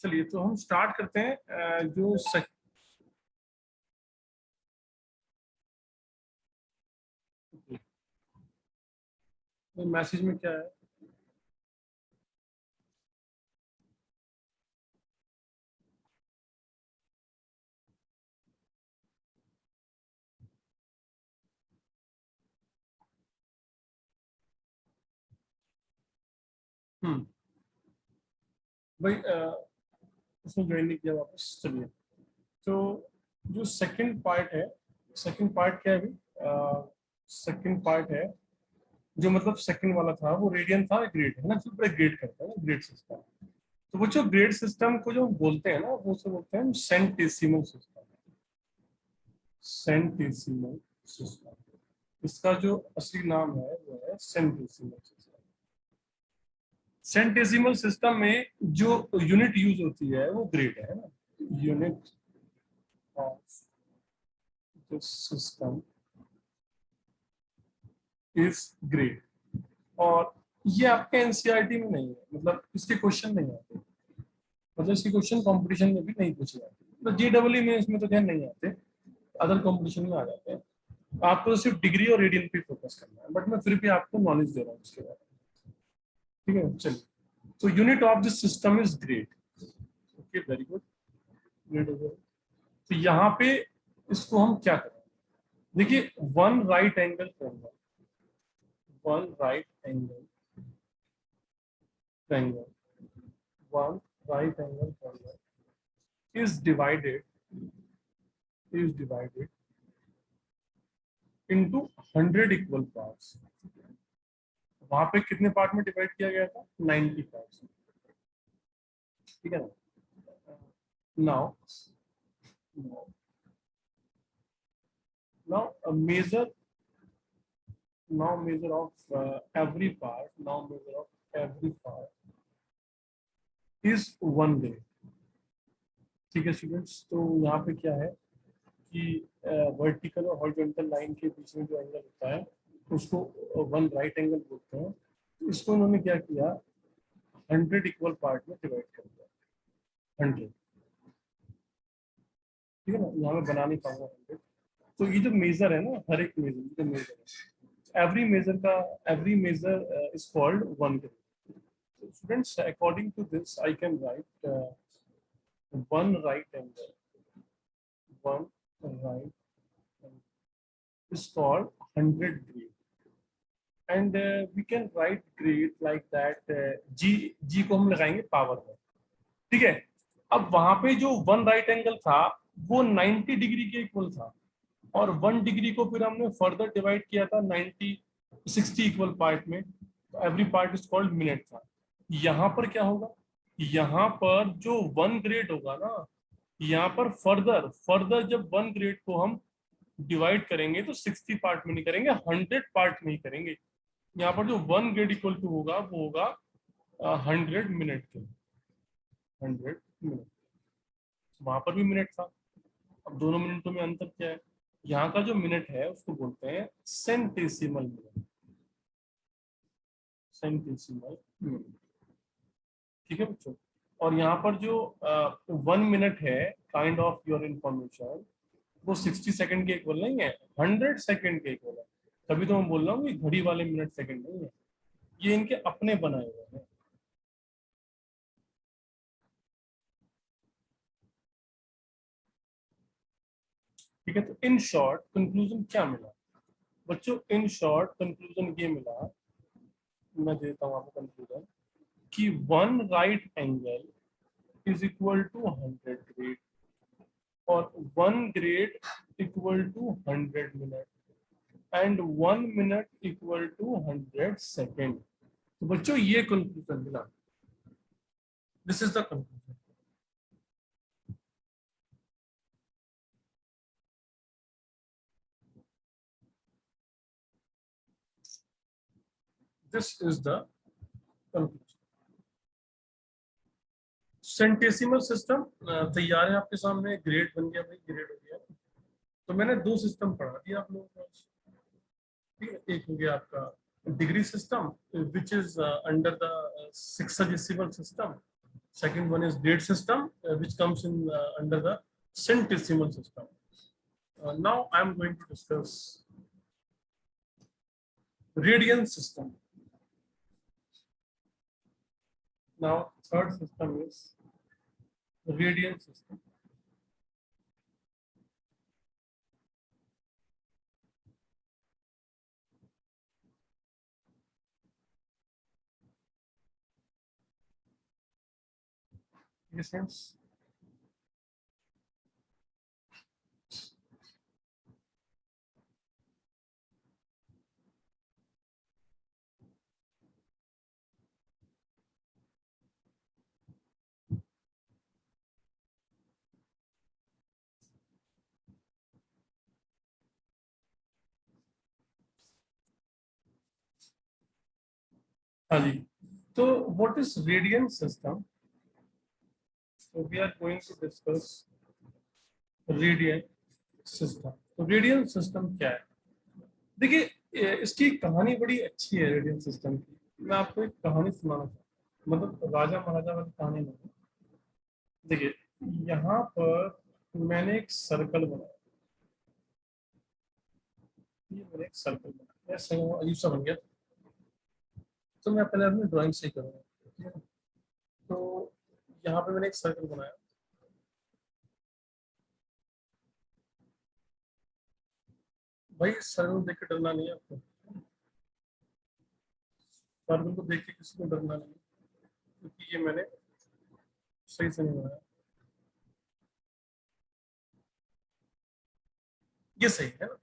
चलिए तो हम स्टार्ट करते हैं जो मैसेज में क्या है। हम्म भाई उसने ज्वाइन नहीं किया वापस। चलिए तो जो सेकंड पार्ट है, सेकंड पार्ट क्या है अभी? सेकंड पार्ट है जो मतलब सेकंड वाला था वो रेडियन था, ग्रेड है ना, फिर पूरा ग्रेड करता है ना, ग्रेड सिस्टम। तो वो जो ग्रेड सिस्टम को जो बोलते हैं ना वो से बोलते हैं सेंटेसिमल सिस्टम। सेंटेसिमल सिस्टम, इसका जो असली नाम है वो है सेंटेसिमल सिस्टम। सेंटेसिमल सिस्टम में जो यूनिट यूज होती है वो ग्रेड है ना, unit of the system is grade. और ये आपके एनसीईआरटी में नहीं है, मतलब इसके क्वेश्चन नहीं आते, मतलब इसके क्वेश्चन कंपटीशन में भी नहीं पूछे जाते, तो जेडब्ल्यू में इसमें तो खैर नहीं आते, अदर कंपटीशन में आ जाते हैं। आपको तो सिर्फ डिग्री और रेडियन पे फोकस करना है, बट मैं फिर भी आपको नॉलेज दे रहा हूँ इसके बारे में। ठीक है चलिए, तो unit of this system is grade. Okay very good, grade हो गया। तो यहाँ पे इसको हम क्या करें, देखिए one right angle triangle, one right angle triangle, one right angle triangle is divided into 100 equal parts. वहां पे कितने पार्ट में डिवाइड किया गया था? 90 पार्ट्स। ठीक है ना। Now now measure, now measure of every part, now measure of every part is 1 day। ठीक है स्टूडेंट्स, तो यहाँ पे क्या है कि वर्टिकल और हॉरिजॉन्टल लाइन के बीच में जो एंगल होता है उसको वन राइट एंगल बोलते हैं। तो इसको उन्होंने क्या किया, 100 इक्वल पार्ट में डिवाइड कर दिया, 100। ठीक है ना, यहाँ में बना नहीं पाऊंगा 100। तो ये जो मेजर है ना, हर एक मेजर, जो मेजर है, एवरी मेजर का, every measure is called one grade. Students, according to this, I can write one right angle, one right angle is called 100 grade, and we can write grade like that। G को हम लगाएंगे power में। ठीक है, अब वहां पे जो वन राइट एंगल था वो 90 डिग्री के इक्वल था, और 1 डिग्री को फिर हमने फर्दर डिवाइड किया था 90 60 इक्वल पार्ट में, every part is called minute था। यहाँ पर क्या होगा, यहाँ पर जो वन ग्रेड होगा ना, यहाँ पर फर्दर फर्दर जब वन ग्रेड को हम डिवाइड करेंगे तो 60 पार्ट में नहीं करेंगे, 100 पार्ट में ही करेंगे। यहाँ पर जो वन ग्रेड इक्वल टू होगा वो होगा 100 मिनट के, 100 मिनट। वहां पर भी मिनट था, अब दोनों मिनटों में अंतर क्या है, यहाँ का जो मिनट है उसको बोलते हैं सेंटेसिमल मिनट, सेंटेसिमल मिनट। ठीक है बच्चों, और यहाँ पर जो 1 मिनट है, काइंड ऑफ योर इंफॉर्मेशन, वो 60 सेकंड के इक्वल नहीं है, 100 सेकंड के इक्वल है। तभी तो मैं बोल रहा हूँ कि घड़ी वाले मिनट सेकंड नहीं है, ये इनके अपने बनाए हुए हैं। ठीक है, तो इन शॉर्ट कंक्लूजन क्या मिला बच्चों, इन शॉर्ट कंक्लूजन ये मिला, मैं देता हूँ आपको कंक्लूजन, कि one right angle is equal to 100 grade, और 1 grade equal to 100 minute, and 1 minute equal to 100 second. तो बच्चों ये कंक्लूजन मिला, this is the conclusion. This is the conclusion. Centesimal system तैयार है आपके सामने, ग्रेड बन गया भाई, ग्रेड हो गया। तो मैंने दो सिस्टम पढ़ा दिया आप लोगों को। ठीक है, एक हो गया आपका degree system which is under the 6 system, Second one is grade system, which comes in under the centesimal system. Now I am going to discuss radian system. Now third system is radian system. Yes, yes. हाँ जी, तो what is radian system? So we are going to discuss radian system. तो radian system क्या है? देखिए, इसकी कहानी बड़ी अच्छी है रेडियन सिस्टम की। मैं आपको एक कहानी सुनाना चाहता हूँ, मतलब राजा महाराजा वाली कहानी नहीं। देखिए, यहाँ पर मैंने एक सर्कल बनाया, ये मैंने एक सर्कल बनाया, ऐसे वो अजीब सा बन गया। तो मैं पहले अपनी ड्राइंग से ही करूँगा, ठीक है? तो यहाँ पे मैंने एक सर्कल बनाया। भाई सर्कल देख के डरना नहीं है आपको, सर्कल को देख के किसी को डरना नहीं है, क्योंकि ये मैंने सही से नहीं बनाया। ये सही है ना?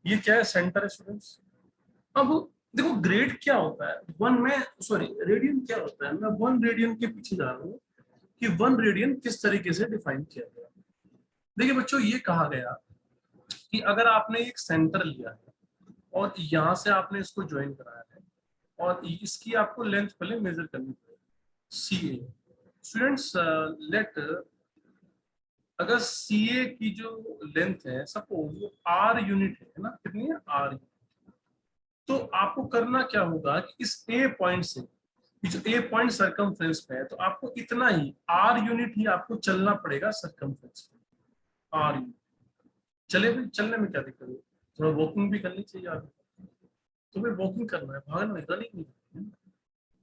ये क्या है? सेंटर है स्टूडेंट्स। अब देखो, ग्रेड क्या होता है, वन में, सॉरी, रेडियन क्या होता है। मैं वन रेडियन के पीछे जा रहा हूँ कि वन रेडियन किस तरीके से डिफाइन किया गया। देखिए बच्चों, ये कहा गया कि अगर आपने एक सेंटर लिया है और यहाँ से आपने इसको ज्वाइन कराया है और इसकी आपको लेंथ पहले मेजर करनी पड़ेगी, सी ए। स्टूडेंट्स, लेट, अगर सी ए की जो लेंथ है, सपोज वो आर यूनिट है ना, कितनी है? आर। तो आपको करना क्या होगा कि इस ए पॉइंट से, जो ए पॉइंट सरकमफ्रेंस पे है, तो आपको इतना ही आर यूनिट ही आपको चलना पड़ेगा सरकमफ्रेंस पे, आर यूनिट। चले भाई, चलने में क्या दिक्कत है? थोड़ा वॉकिंग भी करनी चाहिए आपको। तो भाई वॉकिंग करना है, भागना है, रनिंग नहीं करनी है।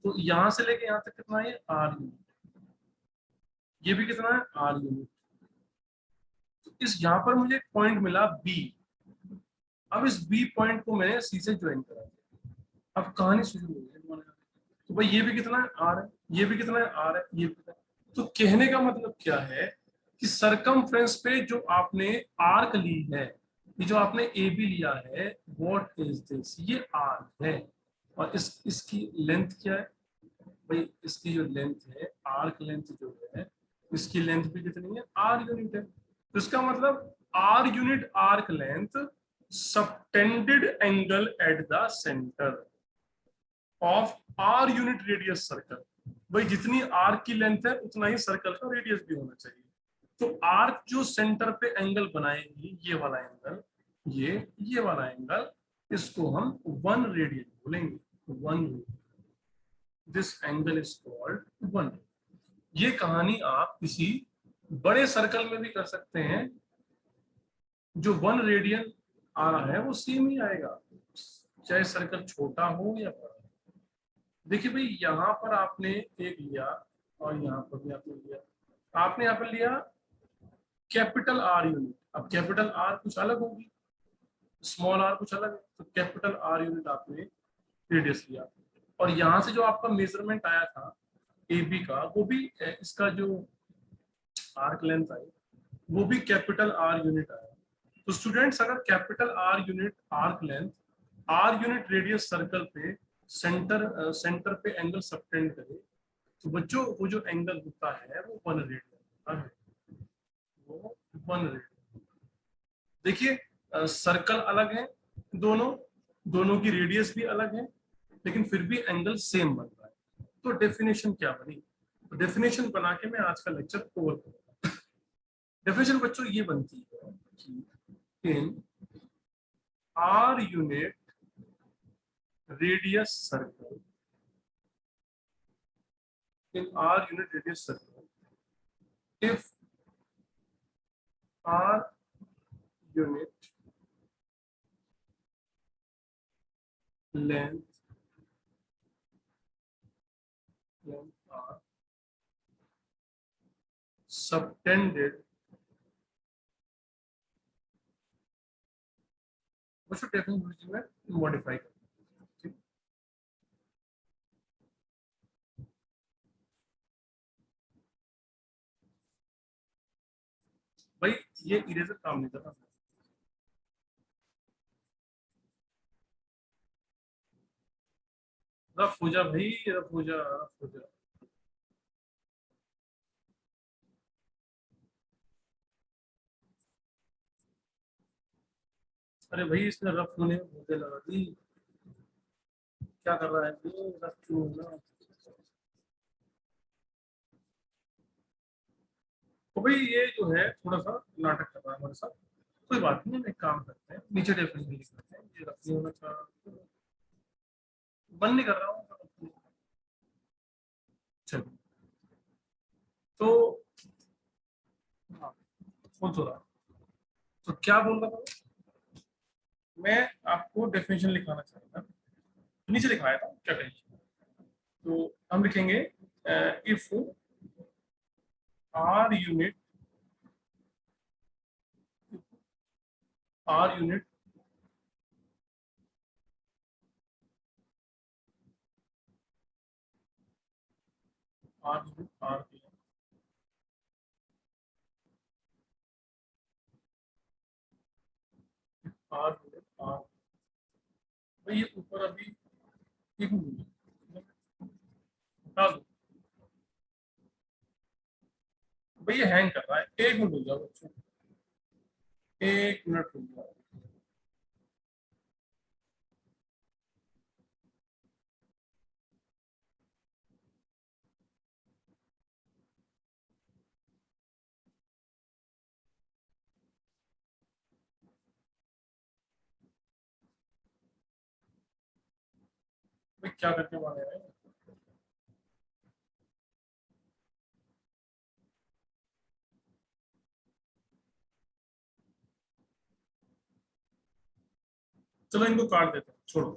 तो यहाँ से लेके यहाँ तक कितना है? R unit. ये भी कितना है? R unit. तो इस यहाँ पर मुझे एक पॉइंट मिला बी। अब इस बी पॉइंट को मैंने सी से ज्वाइन करा दिया। अब कहानी शुरू हो गई। तो भाई ये भी कितना है? आर है। ये भी कितना है? आर है। ये भी कितना है? तो कहने का मतलब क्या है कि सरकमफ्रेंस पे जो आपने आर्क ली है, ये जो आपने ए बी लिया है, व्हाट इज दिस? ये आर्क है। और इसकी लेंथ क्या है? भाई इसकी जो लेंथ है, आर्क लेंथ जो है, इसकी लेंथ भी कितनी है? आर यूनिट है। तो इसका मतलब r unit arc length subtended angle at the centre of r unit radius circle. भाई जितनी आर्क की लेंथ है उतना ही सर्कल का रेडियस भी होना चाहिए। तो आर्क जो सेंटर पे एंगल बनाएगी, ये वाला एंगल, ये वाला एंगल, इसको हम वन रेडियन बोलेंगे। One, this angle is called one. ये कहानी आप किसी बड़े सर्कल में भी कर सकते हैं। जो वन रेडियन आ रहा है वो सेम ही आएगा, चाहे सर्कल छोटा हो या बड़ा। देखिए भाई, यहाँ पर आपने एक लिया और यहाँ पर भी आपने लिया। आपने यहाँ पर लिया कैपिटल आर यूनिट। अब कैपिटल आर कुछ अलग होगी, स्मॉल आर कुछ अलग है। तो कैपिटल आर यूनिट आपने रेडियस लिया, और यहाँ से जो आपका मेजरमेंट आया था ए बी का, वो भी इसका जो आर्क लेंथ आई, वो भी कैपिटल आर यूनिट आया। तो स्टूडेंट्स, अगर capital r unit arc length, r unit radius circle पे सेंटर पे एंगल सबटेंड करे, तो बच्चों वो जो एंगल होता है वो वन रेडियन होता है। वो वन रेडियन। देखिए, सर्कल अलग है, दोनों दोनों की रेडियस भी अलग है, लेकिन फिर भी एंगल सेम बन रहा है। तो डेफिनेशन क्या बनी? तो डेफिनेशन बना के मैं आज का लेक्चर ओवर करूंगा। डेफिनेशन बच्चों ये बनती है कि इन are unit radius circle, in r unit radius circle, if r unit length r subtended, उसको डेफिनेशन में मॉडिफाई कर, ठीक। भाई ये इरेजर काम नहीं कर रहा, रफ हो जा भाई, रफ हो जा, रफ हो जा। अरे भाई इसने रफ होने में मुझे लगा दी, क्या कर रहा है ये, रफ क्यों होना। तो भाई ये जो है थोड़ा सा नाटक कर रहा है हमारे साथ, कोई बात नहीं, हम एक काम करते हैं, नीचे डेफिनेशन लिख लेते हैं, ये रफ नहीं होना चाहिए, बंद नहीं कर रहा हूँ। चलो तो हाँ, कौन सो रहा, तो क्या बोल रहा था मैं, आपको डेफिनेशन लिखाना चाह रहा था, नीचे लिखवाया था, क्या टेंशन। तो हम लिखेंगे if r unit r unit r unit r r unit r, भाई ये ऊपर अभी एक मिनट हटा दो, भाई ये हैंग कर रहा है, एक मिनट रुक जाओ बच्चों, एक मिनट रुक जाओ। भाई क्या करके माने हैं, चलो इनको काट देते हैं, छोड़ो,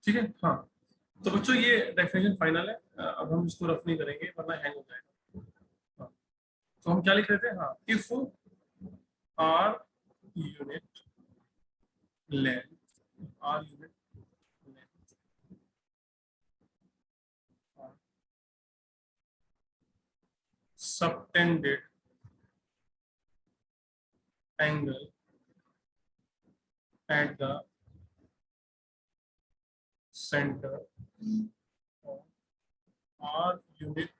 ठीक है। हाँ तो बच्चों ये डेफिनेशन फाइनल है, अब हम इसको रफ नहीं करेंगे वरना हैंग हो जाएगा। हाँ, तो हम क्या लिख रहे थे, हाँ if r unit length r unit length subtended angle at the center of r unit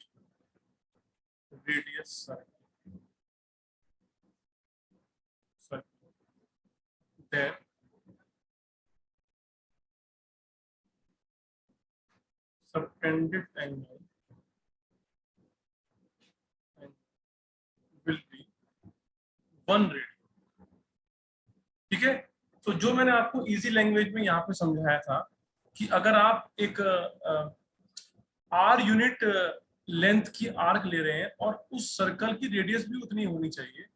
radius circle, then subtended angle will be 1 radian, ठीक है। तो जो मैंने आपको इजी लैंग्वेज में यहाँ पे समझाया था कि अगर आप एक आर यूनिट लेंथ की आर्क ले रहे हैं और उस सर्कल की रेडियस भी उतनी होनी चाहिए,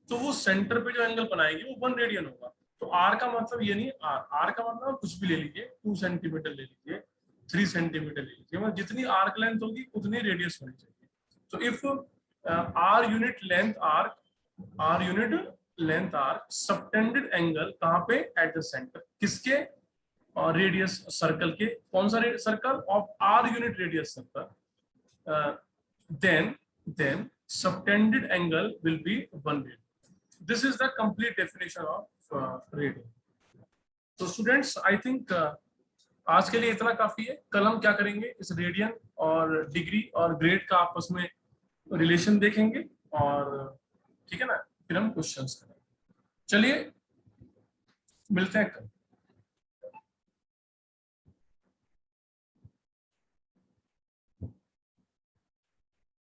तो वो सेंटर पे जो एंगल बनाएगी वो 1 रेडियन होगा। तो आर का मतलब ये नहीं, आर का मतलब कुछ भी ले लीजिए, 2 सेंटीमीटर ले लीजिए, 3 सेंटीमीटर ले लीजिए, मतलब जितनी आर्क लेंथ होगी उतनी रेडियस होनी चाहिए। तो if r unit length arc subtended angle कहाँ पे, एट द सेंटर, किसके, रेडियस सर्कल के, कौन सा circle, of r unit radius circle, then subtended angle will be 1 radian. This is the complete definition of radian. तो students I think आज के लिए इतना काफी है। कल हम क्या करेंगे, इस रेडियन और डिग्री और ग्रेड का आपस में रिलेशन देखेंगे, और ठीक है ना, फिर हम क्वेश्चंस करेंगे। चलिए मिलते हैं कल।